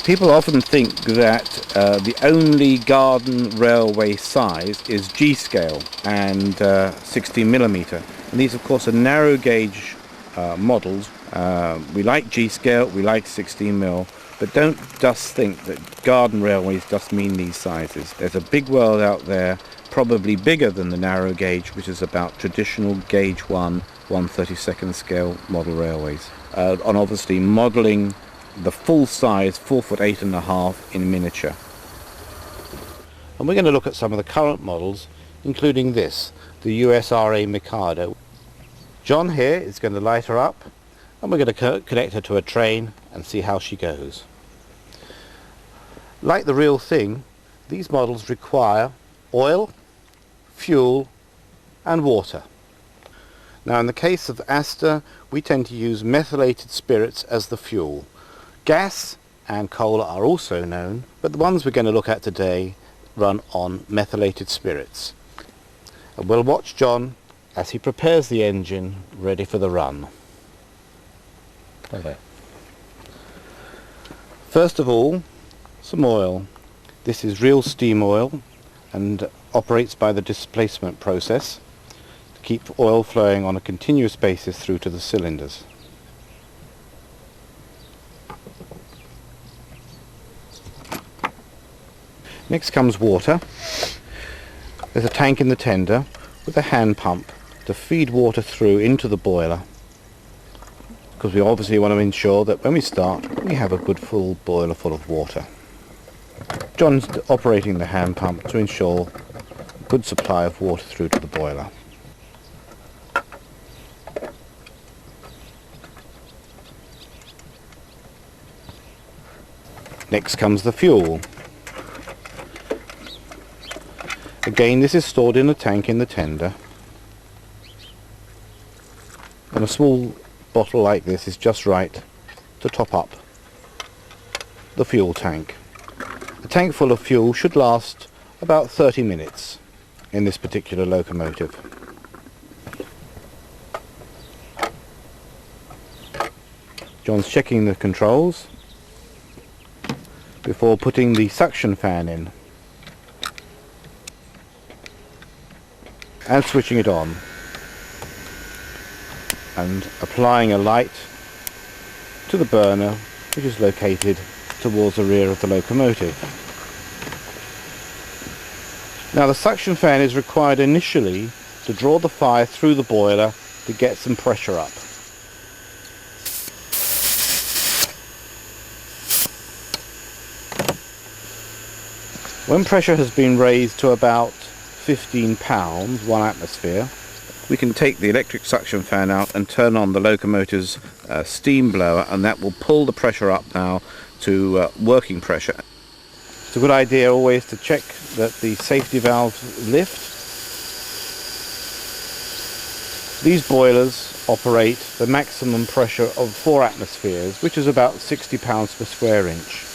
People often think that the only garden railway size is G-scale and 16mm. And these, of course, are narrow gauge models. We like G-scale, we like 16mm, but don't just think that garden railways just mean these sizes. There's a big world out there, probably bigger than the narrow gauge, which is about traditional gauge 1, 1/32 scale model railways. And obviously modelling the full size 4'8.5" in miniature. And we're going to look at some of the current models, including this, the USRA Mikado. John here is going to light her up, and we're going to connect her to a train and see how she goes. Like the real thing, these models require oil, fuel and water. Now in the case of Asta, we tend to use methylated spirits as the fuel. Gas and coal are also known, but the ones we're going to look at today run on methylated spirits. And we'll watch John as he prepares the engine ready for the run. Okay. First of all, some oil. This is real steam oil and operates by the displacement process to keep oil flowing on a continuous basis through to the cylinders. Next comes water. There's a tank in the tender with a hand pump to feed water through into the boiler, because we obviously want to ensure that when we start we have a good full boiler full of water. John's operating the hand pump to ensure a good supply of water through to the boiler. Next comes the fuel. Again, this is stored in a tank in the tender, and a small bottle like this is just right to top up the fuel tank. A tank full of fuel should last about 30 minutes in this particular locomotive. John's checking the controls before putting the suction fan in and switching it on and applying a light to the burner, which is located towards the rear of the locomotive. Now the suction fan is required initially to draw the fire through the boiler to get some pressure up. When pressure has been raised to about 15 pounds, 1 atmosphere, we can take the electric suction fan out and turn on the locomotive's steam blower, and that will pull the pressure up now to working pressure. It's a good idea always to check that the safety valves lift. These boilers operate the maximum pressure of 4 atmospheres, which is about 60 pounds per square inch.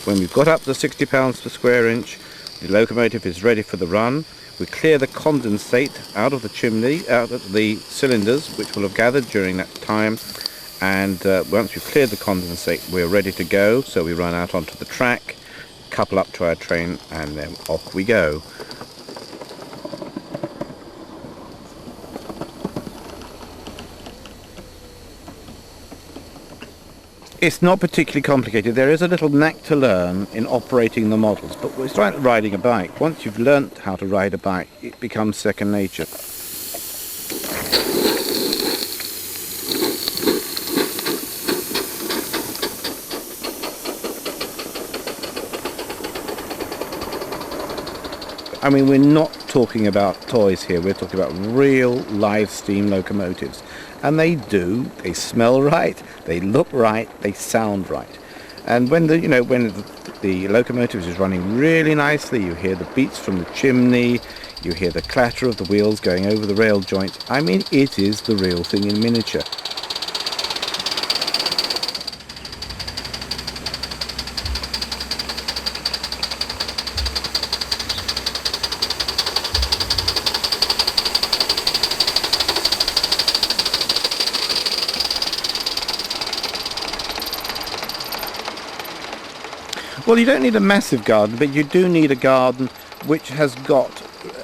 When we've got up to 60 pounds per square inch, the locomotive is ready for the run. We clear the condensate out of the chimney, out of the cylinders, which will have gathered during that time, and once we've cleared the condensate we're ready to go. So we run out onto the track, couple up to our train, and then off we go. It's not particularly complicated. There is a little knack to learn in operating the models, but it's like riding a bike. Once you've learnt how to ride a bike, it becomes second nature. I mean, we're not talking about toys here, we're talking about real live steam locomotives. And they do, they smell right, they look right, they sound right. And when the locomotive is running really nicely, you hear the beats from the chimney, you hear the clatter of the wheels going over the rail joints. I mean, it is the real thing in miniature. Well, you don't need a massive garden, but you do need a garden which has got,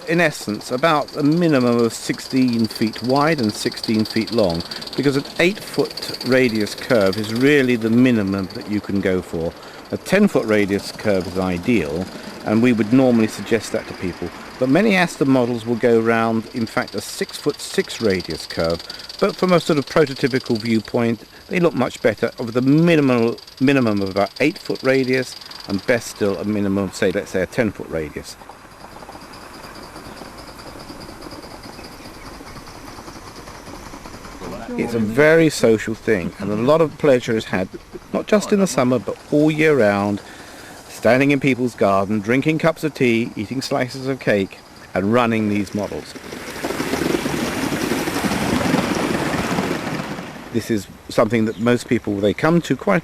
in essence, about a minimum of 16 feet wide and 16 feet long, because an 8-foot radius curve is really the minimum that you can go for. A 10-foot radius curve is ideal, and we would normally suggest that to people. But many Aston models will go round, in fact, a 6'6" radius curve. But from a sort of prototypical viewpoint, they look much better with a minimum of about 8-foot radius, and best still a minimum of, say, let's say a 10-foot radius. It's a very social thing, and a lot of pleasure is had, not just in the summer, but all year round, standing in people's garden, drinking cups of tea, eating slices of cake, and running these models. This is something that most people, they come to quite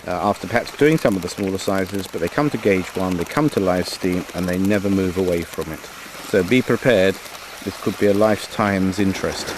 after perhaps doing some of the smaller sizes, but they come to gauge one, they come to live steam, and they never move away from it. So be prepared, this could be a lifetime's interest.